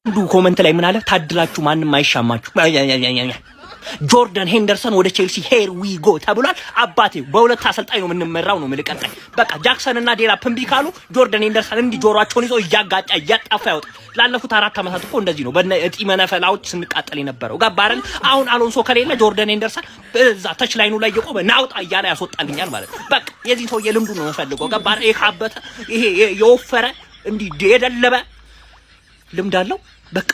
አንዱ ኮሜንት ላይ ምን አለ? ታድላችሁ ማንም አይሻማችሁ። ጆርዳን ሄንደርሰን ወደ ቼልሲ ሄር ዊ ጎ ተብሏል። አባቴ በሁለት አሰልጣኝ ነው የምንመራው ነው የምልቀጣይ። በቃ ጃክሰን እና ዴላፕ እምቢ ካሉ ጆርዳን ሄንደርሰን እንዲ ጆሮአቸውን ይዞ እያጋጫ እያጣፋ ያወጣ። ላለፉት 4 ዓመታት እኮ እንደዚህ ነው በእነ እጢ መነፈላዎች ስንቃጠል የነበረው። ገባረን? አሁን አሎንሶ ከሌለ ጆርዳን ሄንደርሰን በዛ ተች ላይኑ ላይ የቆመ ናውጣ እያለ ያስወጣልኛል ማለት ነው። በቃ የዚህ ሰውዬ ልምዱ ነው የምፈልገው። ገባረ? የካበተ ይሄ የወፈረ እንዲ የደለበ ልምድ አለው። በቃ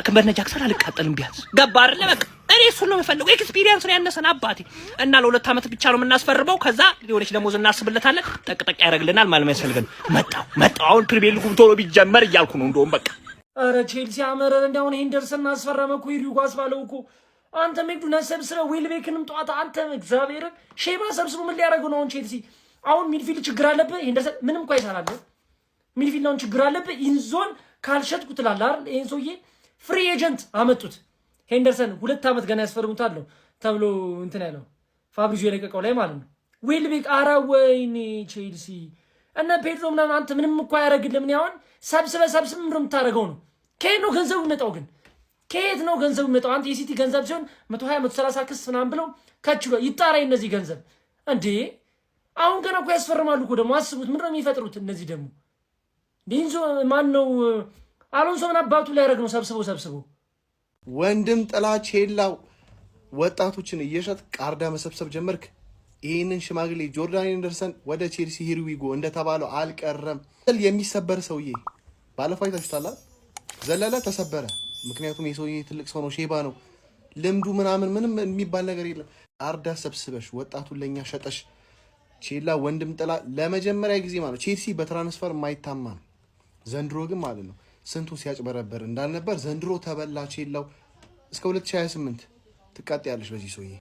ከበርነ ጃክሰን አልቃጠልም ቢያንስ። ገባረ? በቃ እኔ እሱን ነው የምፈልገው። ኤክስፒሪየንስ ነው ያነሰን አባቴ እና ለ2 ዓመት ብቻ ነው የምናስፈርመው። ከዛ ሊሆነች ደሞዝ እናስብለታለን። ጠቅጠቅ ያደርግልናል ማለት ያስፈልገን። መጣው አሁን ፕሪሚየር ሊጉ ቶሎ ቢጀመር እያልኩ ነው እንደውም በቃ። አረ ቼልሲ አመረ እንደውን ሄንደርሰን አስፈረመ እኮ ይሪጉ አስባለው እኮ። አንተ ምንድነው ነሰብስረ ዌልቤክንም ጧታ አንተ እግዚአብሔር ሼባ ሰብስቡ ምን ሊያደርጉ ነው አሁን ቼልሲ? አሁን ሚድፊልድ ችግር አለበት ሄንደርሰን ምንም እንኳን ይሰራል። ሚድፊልድ ነው ችግር አለበት። ኢንዞን ካልሸጥኩ ትላለህ አይደል? ይሄን ሰውዬ ፍሪ ኤጀንት አመጡት። ሄንደርሰን 2 ዓመት ገና ያስፈርሙታል ተብሎ እንትን ያለው ፋብሪዚዮ የለቀቀው ላይ ማለት ነው። ዌልቤክ አረ ወይኔ ቼልሲ እና ፔድሮ ምናምን አንተ ምንም እኮ ያደርግልህ። ምን ያውን ሰብስበ ምንድነው የምታደርገው ነው? ከየት ነው ገንዘቡ የሚመጣው ግን? ከየት ነው ገንዘቡ የሚመጣው? አንተ የሲቲ ገንዘብ ሲሆን 120 130 ክስ ምናምን ብለው ከችሎ ይጣራ እነዚህ ገንዘብ እንዴ። አሁን ገና እኮ ያስፈርማሉ እኮ ደግሞ አስቡት። ምንድነው የሚፈጥሩት እነዚህ ደግሞ? ዲንዞ ማን ነው አሎንሶ ምን አባቱ ሊያደርግ ነው? ሰብስበው ወንድም ጥላች ሄላው ወጣቶችን እየሸጥ ቃርዳ መሰብሰብ ጀመርክ። ይህንን ሽማግሌ ጆርዳን ሄንደርሰን ወደ ቼልሲ ሂርዊጎ እንደተባለው አልቀረም። የሚሰበር ሰውዬ ባለፈው አይታችሁታል። ዘለለ ተሰበረ። ምክንያቱም የሰውዬ ትልቅ ሰው ነው፣ ሼባ ነው፣ ልምዱ ምንም የሚባል ነገር የለም። ቃርዳ ሰብስበሽ ወጣቱን ለኛ ሸጠሽ ቼላ ወንድም ጥላ ለመጀመሪያ ጊዜ ማለት ቼልሲ በትራንስፈር የማይታማ ነው። ዘንድሮ ግን ማለት ነው ስንቱ ሲያጭበረበር እንዳልነበር ዘንድሮ ተበላ። ቼላው እስከ 2028 ትቃጠያለሽ በዚህ ሰውዬ።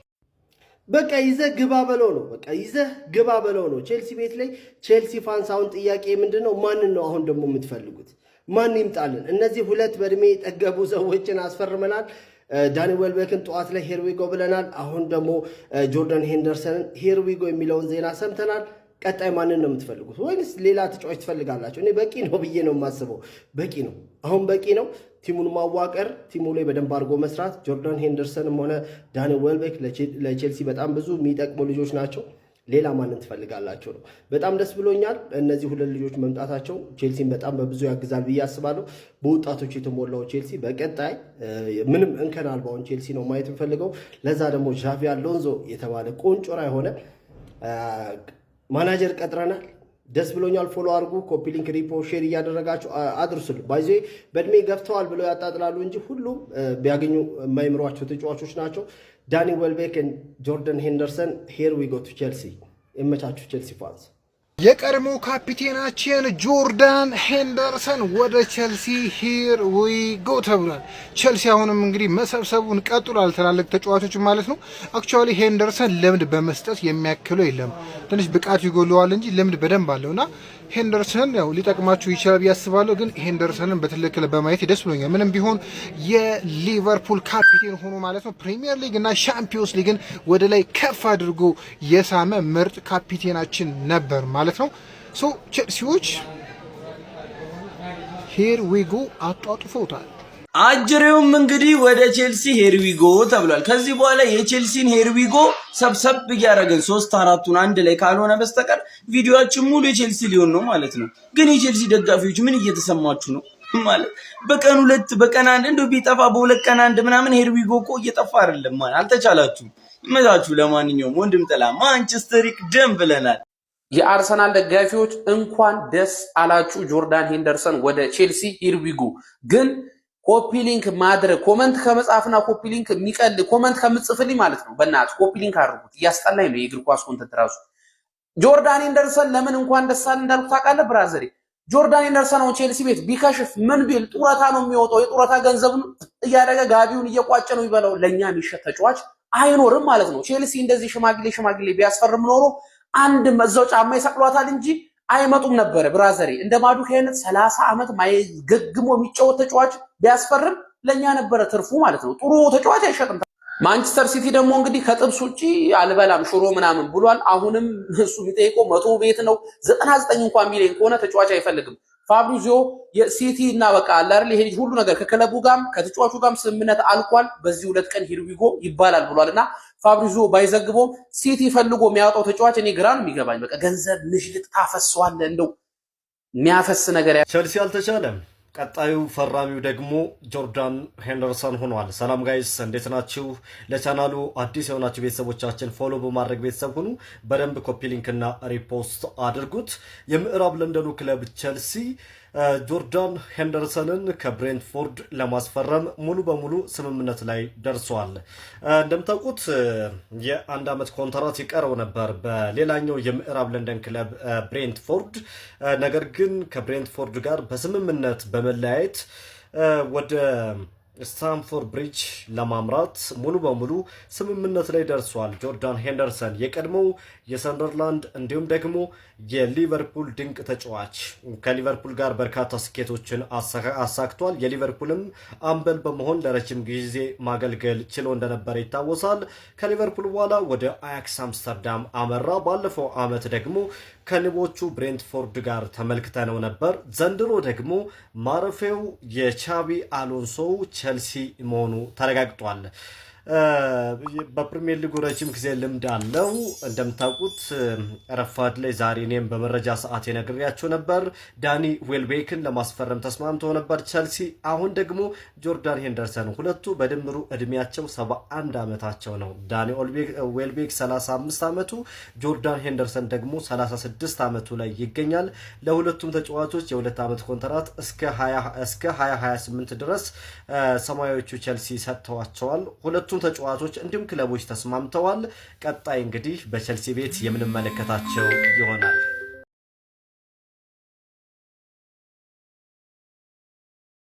በቃ ይዘህ ግባ በለው ነው። በቃ ይዘህ ግባ በለው ነው። ቼልሲ ቤት ላይ ቼልሲ ፋንስ አሁን ጥያቄ ምንድነው? ማንን ነው አሁን ደግሞ የምትፈልጉት? ማን ይምጣልን? እነዚህ 2 በእድሜ የጠገቡ ሰዎችን አስፈርመናል። ዳኒ ዌልቤክን ጠዋት ላይ ሄርዊጎ ብለናል። አሁን ደግሞ ጆርዳን ሄንደርሰንን ሄርዊጎ የሚለውን ዜና ሰምተናል። ቀጣይ ማንን ነው የምትፈልጉት? ወይስ ሌላ ተጫዋች ትፈልጋላችሁ? እኔ በቂ ነው ብዬ ነው የማስበው። በቂ ነው፣ አሁን በቂ ነው። ቲሙን ማዋቀር፣ ቲሙ ላይ በደንብ አድርጎ መስራት። ጆርዳን ሄንደርሰንም ሆነ ዳኒ ዌልቤክ ለቼልሲ በጣም ብዙ የሚጠቅሙ ልጆች ናቸው። ሌላ ማንን ትፈልጋላችሁ ነው? በጣም ደስ ብሎኛል እነዚህ 2 ልጆች መምጣታቸው። ቼልሲን በጣም በብዙ ያግዛል ብዬ አስባለሁ። በወጣቶች የተሞላው ቼልሲ በቀጣይ ምንም እንከን አልባውን ቼልሲ ነው ማየት የምፈልገው። ለዛ ደግሞ ዣቪ አሎንዞ የተባለ ቆንጮራ የሆነ ማናጀር ቀጥረናል። ደስ ብሎኛል። ፎሎ አድርጉ፣ ኮፒ ሊንክ፣ ሪፖ ሼር እያደረጋችሁ አድርሱል። ባይዜ በእድሜ ገፍተዋል ብለው ያጣጥላሉ እንጂ ሁሉም ቢያገኙ የማይምሯቸው ተጫዋቾች ናቸው። ዳኒ ዌልቤክ፣ ጆርዳን ሄንደርሰን ሄር ዊ ጎ ቱ ቼልሲ። የመቻችሁ ቼልሲ ፋንስ። የቀድሞ ካፒቴናችን ጆርዳን ሄንደርሰን ወደ ቼልሲ ሂር ዊ ጎ ተብሏል። ቼልሲ አሁንም እንግዲህ መሰብሰቡን ቀጥሏል፣ ትላልቅ ተጫዋቾች ማለት ነው። አክቹዋሊ ሄንደርሰን ልምድ በመስጠት የሚያክለው የለም፣ ትንሽ ብቃት ይጎለዋል እንጂ ልምድ በደንብ አለውና ሄንደርሰን ያው ሊጠቅማችሁ ይችላል ብዬ አስባለሁ። ግን ሄንደርሰንን በትክክል በማየት ደስ ብሎኛል። ምንም ቢሆን የሊቨርፑል ካፒቴን ሆኖ ማለት ነው ፕሪሚየር ሊግ እና ሻምፒዮንስ ሊግን ወደ ላይ ከፍ አድርጎ የሳመ ምርጥ ካፒቴናችን ነበር ማለት ነው። ሶ ቼልሲዎች ሄር ዊ ጎ አጧጡፈውታል። አጅሬውም እንግዲህ ወደ ቼልሲ ሄርዊጎ ተብሏል። ከዚህ በኋላ የቼልሲን ሄርዊጎ ሰብሰብ እያደረገን 3-4ቱን አንድ ላይ ካልሆነ በስተቀር ቪዲዮአችን ሙሉ የቼልሲ ሊሆን ነው ማለት ነው። ግን የቼልሲ ደጋፊዎች ምን እየተሰማችሁ ነው? ማለት በቀን 2 በቀን 1 እንደው ቢጠፋ በ2 ቀን 1 ምናምን ሄርዊጎ እኮ እየጠፋ አይደለም ማለት አልተቻላችሁም። ይመዛችሁ። ለማንኛውም ወንድም ጥላ ማንቸስተር ይቅደም ብለናል። የአርሰናል ደጋፊዎች እንኳን ደስ አላችሁ። ጆርዳን ሄንደርሰን ወደ ቼልሲ ሂርዊጎ ግን ኮፒ ሊንክ ማድረግ ኮመንት ከመጻፍና ኮፒ ሊንክ የሚቀል ኮመንት ከምጽፍልኝ ማለት ነው። በእናትህ ኮፒ ሊንክ አድርጉት። እያስጠላኝ ነው የእግር ኳስ ኮንተንት ራሱ። ጆርዳን ሄንደርሰን ለምን እንኳን ደስ አለ እንዳልኩ ታውቃለህ ብራዘሬ? ጆርዳን ሄንደርሰን ነው ቼልሲ ቤት ቢከሽፍ ምን ቢል ጡረታ ነው የሚወጣው። የጡረታ ገንዘቡን እያደረገ ጋቢውን እየቋጨ ነው ይበላው። ለኛ የሚሸጥ ተጫዋች አይኖርም ማለት ነው። ቼልሲ እንደዚህ ሽማግሌ ቢያስፈርም ኖሮ አንድ መዘው ጫማ ይሰቅሏታል እንጂ አይመጡም ነበር ብራዘሬ። እንደ ማዱኬ አይነት 30 ዓመት ማይገግሞ የሚጫወት ተጫዋች ቢያስፈርም ለኛ ነበር ትርፉ ማለት ነው። ጥሩ ተጫዋች አይሸጥም። ማንቸስተር ሲቲ ደግሞ እንግዲህ ከጥብስ ውጪ አልበላም ሽሮ ምናምን ብሏል። አሁንም እሱ የሚጠይቀው 100 ቤት ነው። 99 እንኳን ሚሊዮን ከሆነ ተጫዋች አይፈልግም። ፋብሪዚዮ የሲቲ እና በቃ አለ አይደል ይሄ ሁሉ ነገር ከክለቡ ጋርም ከተጫዋቹ ጋርም ስምምነት አልቋል በዚህ 2 ቀን ሂርዊጎ ይባላል ብሏልና ፋብሪዚዮ ባይዘግቦም ሲቲ ፈልጎ የሚያወጣው ተጫዋች እኔ ግራ ነው የሚገባኝ። በቃ ገንዘብ ንሽልጥ ታፈሷል እንደው የሚያፈስ ነገር ቸልሲ አልተቻለም። ቀጣዩ ፈራሚው ደግሞ ጆርዳን ሄንደርሰን ሆኗል። ሰላም ጋይስ እንዴት ናችሁ? ለቻናሉ አዲስ የሆናችሁ ቤተሰቦቻችን ፎሎ በማድረግ ቤተሰብ ሁኑ። በደንብ ኮፒ ሊንክ እና ሪፖስት አድርጉት። የምዕራብ ለንደኑ ክለብ ቸልሲ ጆርዳን ሄንደርሰንን ከብሬንትፎርድ ለማስፈረም ሙሉ በሙሉ ስምምነት ላይ ደርሷል። እንደምታውቁት የ1 ዓመት ኮንትራት ይቀረው ነበር በሌላኛው የምዕራብ ለንደን ክለብ ብሬንትፎርድ። ነገር ግን ከብሬንትፎርድ ጋር በስምምነት በመለያየት ወደ ስታንፎርድ ብሪጅ ለማምራት ሙሉ በሙሉ ስምምነት ላይ ደርሷል። ጆርዳን ሄንደርሰን የቀድሞው የሰንደርላንድ እንዲሁም ደግሞ የሊቨርፑል ድንቅ ተጫዋች ከሊቨርፑል ጋር በርካታ ስኬቶችን አሳክቷል። የሊቨርፑልም አምበል በመሆን ለረጅም ጊዜ ማገልገል ችሎ እንደነበረ ይታወሳል። ከሊቨርፑል በኋላ ወደ አያክስ አምስተርዳም አመራ። ባለፈው ዓመት ደግሞ ከንቦቹ ብሬንትፎርድ ጋር ተመልክተነው ነበር። ዘንድሮ ደግሞ ማረፊያው የቻቢ አሎንሶ ቸልሲ መሆኑ ተረጋግጧል። በፕሪሚየር ሊጉ ረጅም ጊዜ ልምድ አለው። እንደምታውቁት ረፋድ ላይ ዛሬ እኔም በመረጃ ሰዓት የነግሬያቸው ነበር። ዳኒ ዌልቤክን ለማስፈረም ተስማምቶ ነበር ቸልሲ። አሁን ደግሞ ጆርዳን ሄንደርሰን፣ ሁለቱ በድምሩ እድሜያቸው 71 ዓመታቸው ነው። ዳኒ ዌልቤክ 35 ዓመቱ፣ ጆርዳን ሄንደርሰን ደግሞ 36 ዓመቱ ላይ ይገኛል። ለሁለቱም ተጫዋቾች የ2 ዓመት ኮንትራት እስከ 2028 ድረስ ሰማያዊዎቹ ቸልሲ ሰጥተዋቸዋል። ሁለቱም ተጫዋቾች እንዲሁም ክለቦች ተስማምተዋል። ቀጣይ እንግዲህ በቸልሲ ቤት የምንመለከታቸው ይሆናል።